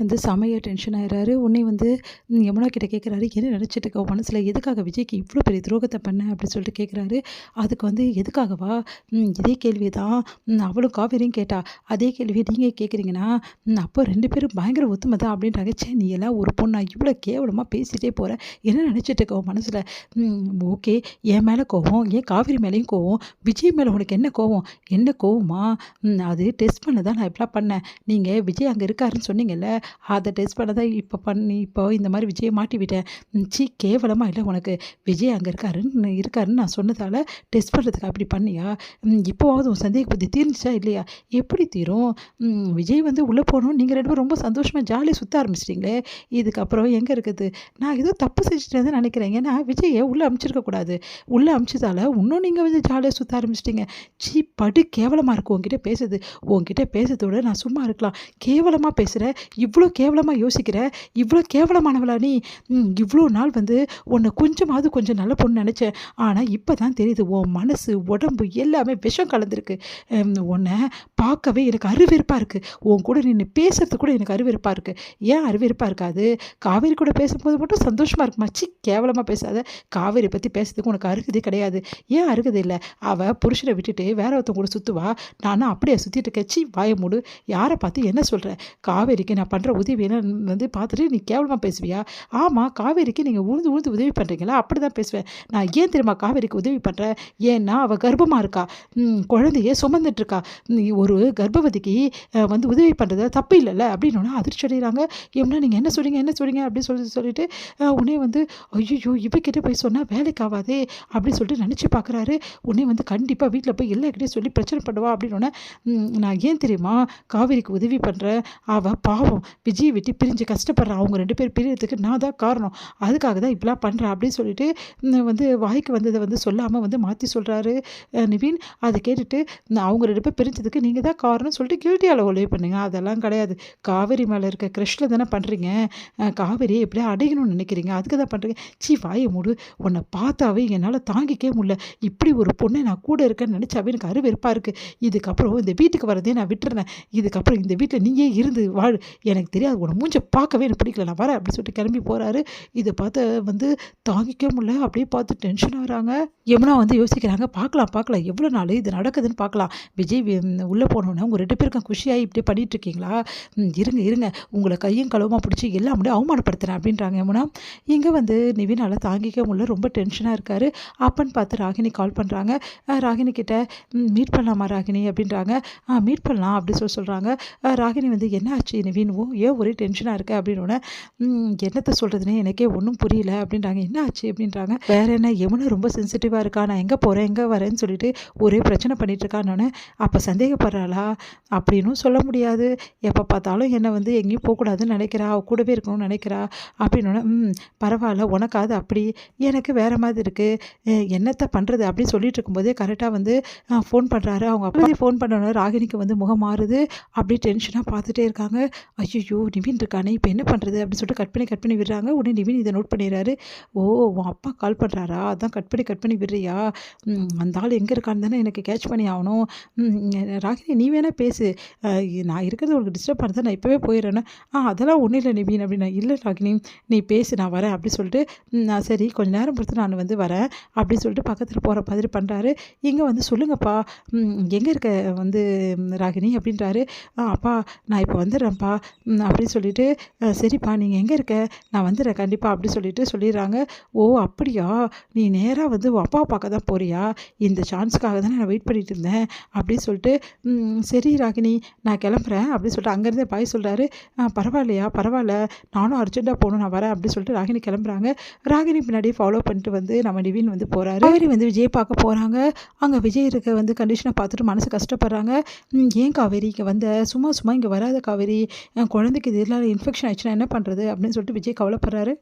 வந்து செமையா டென்ஷன் ஆயிடுறாரு. உடனே வந்து யமுனா கிட்ட கேட்குறாரு, "என்ன நினச்சிட்டு இருக்க உன் மனசில்? எதுக்காக விஜய்க்கு இவ்வளோ பெரிய துரோகத்தை பண்ண?" அப்படின்னு சொல்லிட்டு கேட்குறாரு. அதுக்கு வந்து எதுக்காகவா? இதே கேள்வி தான் அவளும் காவேரியும் கேட்டா. அதே கேள்வியை நீங்கள் கேட்குறீங்கன்னா, அப்போ 2 பேரும் பயங்கர ஒத்துமை தான் அப்படின்றாங்க. ச்சே, நீ எல்லாம் ஒரு பொண்ணா? இவ்வளோ கேவலமாக பேசிட்டே போகிற. என்ன நினச்சிட்டு இருக்க உன் மனசில்? ஓகே, என் மேலே கோவம், ஏன் காவேரி மேலேயும் கோவம், விஜய் மேலே உனக்கு என்ன கோவம்? என்ன கோவமா? அது டெஸ்ட் பண்ண தான் நான் இப்படிலாம் பண்ணேன். நீங்கள் விஜய் அங்கே இருக்காருன்னு சொன்னீங்கல்ல, அதை டெஸ்ட் பண்ண தான் இப்போ இந்த மாதிரி விஜயை மாட்டி விட்டேன். ச்சீ, கேவலமா இல்லை உனக்கு? விஜய் அங்கே இருக்காருன்னு நான் சொன்னதால் டெஸ்ட் பண்ணுறதுக்கு அப்படி பண்ணியா? இப்போவாவது உன் சந்தேக புத்தி தீர்ந்துச்சா இல்லையா? எப்படி தீரும்? விஜய் வந்து உள்ளே போகணும், நீங்கள் 2 பேரும் ரொம்ப சந்தோஷமாக ஜாலியாக சுற்ற ஆரம்பிச்சிட்டிங்களே, இதுக்கப்புறம் எங்கே இருக்குது? நான் ஏதோ தப்பு செஞ்சுட்டேன்னு நினைக்கிறேன். ஏன்னா விஜயை உள்ளே அமுச்சிருக்கக்கூடாது. உள்ளே அமுச்சதால் இன்னும் நீங்கள் வந்து ஜாலியாக சுற்ற ஆரம்பிச்சிட்டிங்க. ச்சீ, படு கேவலமாக இருக்குது உங்ககிட்ட பேசுறது. உங்ககிட்ட பேசுறதோட நான் சும்மா இருக்கலாம். கேவலமாக பேசுகிற, இவ்வளோ கேவலமாக யோசிக்கிற, இவ்வளோ கேவலமானவளா நீ? இவ்வளோ நாள் வந்து உன்னை கொஞ்சம் நல்ல பொண்ணு நினச்சேன். ஆனால் இப்போ தான் தெரியுது, உன் மனசு உடம்பு எல்லாமே விஷம் கலந்துருக்கு. உன்னை பார்க்கவே எனக்கு அருவெறுப்பாக இருக்குது. உன் கூட நின்று பேசுறது கூட எனக்கு அருவெறுப்பாக இருக்குது. ஏன் அருவெறுப்பாக இருக்காது? காவேரி கூட பேசும்போது மட்டும் சந்தோஷமாக இருக்குமா? ச்சீ, கேவலமாக பேசாத. காவேரி பற்றி பேசுறதுக்கு உனக்கு அருகதே கிடையாது. ஏன் அருகதை இல்லை? அவள் புருஷனை விட்டுட்டு வேற ஒருத்தன் கூட சுற்றுவா. நானும் அப்படியே சுற்றிட்டு இருக்கேன். ச்சீ, வாய மூடு. யாரை பார்த்து என்ன சொல்கிற? காவேரிக்கு நான் பண்ணுற உதவியெல்லாம் வந்து பார்த்துட்டு நீ கேவலமாக பேசுவியா? ஆமாம், காவேரிக்கு நீங்கள் உழுந்து உதவி பண்ணுறீங்களா? அப்படி தான் பேசுவேன். நான் ஏன் தெரியுமா காவேரிக்கு உதவி பண்ணுறேன்? ஏன்னா அவள் கர்ப்பமாக இருக்கா, குழந்தைய சுமந்துட்டுருக்கா. நீ ஒரு கர்ப்பவதிக்கு வந்து உதவி பண்ணுறது தப்பு இல்லைல்ல அப்படின்னு அதிர்ச்சி அடைகிறாங்க. யமுனா, நீங்கள் என்ன சொல்கிறீங்க அப்படின்னு சொல்லிட்டு உடனே வந்து ஐயோ, இவக்கிட்ட போய் சொன்னால் வேலைக்கு ஆகாதே அப்படின்னு சொல்லிட்டு நினச்சி பார்க்குறாரு. உடனே வந்து கண்டிப்பாக வீட்டில் போய் எல்லாருக்கிட்டையும் சொல்லி பிரச்சனை பண்ணுவா அப்படின்னு. நான் ஏன் தெரியுமா காவேரிக்கு உதவி பண்ணுறேன்? அவள் பாவம் விஜயை விட்டு பிரிஞ்சு கஷ்டப்படுறான். அவங்க 2 பேர் பிரியறதுக்கு நான் தான் காரணம். அதுக்காக தான் இப்படிலாம் பண்ணுறேன் அப்படின்னு சொல்லிட்டு வந்து வாய்க்கு வந்ததை வந்து சொல்லாமல் வந்து மாற்றி சொல்கிறாரு நிவின். அதை கேட்டுட்டு அவங்க 2 பேர் பிரிஞ்சதுக்கு நீங்கள் தான் காரணம்னு சொல்லிட்டு கில்ட்டியால் உதவி பண்ணுங்க. அதெல்லாம் கிடையாது. காவேரி மேலே இருக்க க்ரஷில் தானே பண்ணுறீங்க. காவேரியை எப்படியா அடையணும்னு நினைக்கிறீங்க, அதுக்கு தான் பண்ணுறீங்க. சீ, வாயை மூடு. உன்னை பார்த்தாவே என்னால் தாங்கிக்கவே முடியல. இப்படி ஒரு பொண்ணை நான் கூட இருக்கேன்னு நினச்சாவே எனக்கு அருவெறுப்பாக இருக்குது. இதுக்கப்புறம் இந்த வீட்டுக்கு வரதே நான் விட்டுறேன். இதுக்கப்புறம் இந்த வீட்டில் நீயே இருந்து வாழ். எனக்கு தெரியாது, உன்னை மூஞ்ச பார்க்கவே எனக்கு பிடிக்கல, நான் வரேன் அப்படின்னு சொல்லிட்டு கிளம்பி போகிறாரு. இதை பார்த்து வந்து தாங்கிக்கவே முடியல. அப்படியே பார்த்து டென்ஷன் ஆகிறாங்க. யமுனா வந்து யோசிக்கிறாங்க, பார்க்கலாம் எவ்வளோ நாள் இது நடக்குதுன்னு பார்க்கலாம். விஜய் உள்ளே போனோன்னே உங்கள் 2 பேருக்கும் குஷியாகி இப்படியே பண்ணிட்டு இருக்கீங்களா? இருங்க, உங்களை கையும் களவுமாக பிடிச்சி எல்லாம் அப்படியே அவமானப்படுத்துகிறேன் அப்படின்றாங்க யமுனா. இங்கே வந்து நிவினால் தாங்கிக்க முடியல, ரொம்ப டென்ஷனாக இருக்காரு. அப்பன்னு பார்த்து ராகினி கால் பண்ணுறாங்க. ராகினி கிட்ட மீட் பண்ணலாமா ராகினி அப்படின்றாங்க. மீட் பண்ணலாம் அப்படின்னு சொல்கிறாங்க. ராகினி வந்து என்ன ஆச்சு நிவின், ஏன் ஒரே டென்ஷனாக இருக்க அப்படின்னோடனே என்னத்தை சொல்கிறதுனே எனக்கே ஒன்றும் புரியல அப்படின்றாங்க. என்ன ஆச்சு அப்படின்றாங்க. வேற என்ன, யமுனா ரொம்ப சென்சிட்டிவாக இருக்கா, நான் எங்கே போகிறேன் எங்கே வரேன்னு சொல்லிட்டு ஒரே பிரச்சனை பண்ணிட்டு இருக்கான்னு. அப்போ சந்தேகப்படுறாளா அப்படின்னும் சொல்ல முடியாது. எப்போ பார்த்தாலும் என்னை வந்து எங்கேயும் போகக்கூடாதுன்னு நினைக்கிறா, அவ கூடவே இருக்கணும்னு நினைக்கிறா அப்படின்னோடனே பரவாயில்ல, உனக்காவது அப்படி, எனக்கு வேறு மாதிரி இருக்குது, என்னத்தை பண்ணுறது அப்படின்னு சொல்லிட்டு இருக்கும்போதே கரெக்டாக வந்து ஃபோன் பண்ணுறாரு. அவங்க அப்பா ஃபோன் பண்ணோன்னே ராகினிக்கு வந்து முகம் மாறுது. அப்படி டென்ஷனாக பார்த்துட்டே இருக்காங்க. ஐயோ, நிவின் இருக்கானே, இப்போ என்ன பண்ணுறது அப்படின்னு சொல்லிட்டு கட் பண்ணி விடுறாங்க. உடனே நிவின் இதை நோட் பண்ணிடுறாரு. ஓ, உன் அப்பா கால் பண்ணுறாரா, அதான் கட் பண்ணி விடுறியா? அந்த ஆள் எங்கே இருக்கான்னு தானே எனக்கு கேட்ச் பண்ணி ஆகணும். ராகினி, நீ வேணால் பேசு, நான் இருக்கிறது உனக்கு டிஸ்டர்ப் பண்ணுறதா, நான் இப்போவே போயிடுறேன்னு. அதெல்லாம் ஒன்றும் இல்லை நிவின் அப்படின்னா. இல்லை ராகினி, நீ பேசு, நான் வரேன் அப்படி சொல்லிட்டு நான் சரி கொஞ்சம் நேரம் பொறுத்து நான் வந்து வரேன் அப்படின்னு சொல்லிட்டு பக்கத்தில் போகிற மாதிரி பண்ணுறாரு. இங்கே வந்து சொல்லுங்கப்பா, எங்கே இருக்க வந்து ராகினி அப்படின்றாரு. அப்பா, நான் இப்போ வந்துடுறேன்ப்பா அப்படின்னு சொல்லிட்டு, சரிப்பா நீங்கள் எங்கே இருக்க, நான் வந்துடுறேன் கண்டிப்பாக அப்படி சொல்லிட்டு சொல்லிடுறாங்க. ஓ அப்படியா, நீ நேராக வந்து அப்பாவை பார்க்க தான் போறியா? இந்த சான்ஸுக்காக தானே நான் வெயிட் பண்ணிட்டு இருந்தேன் அப்படின்னு சொல்லிட்டு, சரி ராகினி நான் கிளம்புறேன் அப்படின்னு சொல்லிட்டு அங்கேருந்தே பாய் சொல்கிறாரு. பரவாயில்லையா, பரவாயில்ல, நானும் அர்ஜென்ட்டாக போகணும், நான் வரேன் அப்படின்னு சொல்லிட்டு ராகினி கிளம்புறாங்க. ராகினி பின்னாடி ஃபாலோ பண்ணிட்டு வந்து நம்ம நிவின் வந்து போகிறாரு. காவேரி வந்து விஜய் பார்க்க போகிறாங்க. அங்கே விஜய் இருக்க வந்து கண்டிஷனை பார்த்துட்டு மனசு கஷ்டப்படுறாங்க. ஏன் காவேரி இங்கே வந்த, சும்மா இங்கே வராத காவேரி, குழந்தைக்கு இதெல்லாம் இன்ஃபெக்ஷன் ஆயிடுச்சுன்னா என்ன பண்ணுறது அப்படின்னு சொல்லிட்டு விஜய் கவலைப்படுறாரு.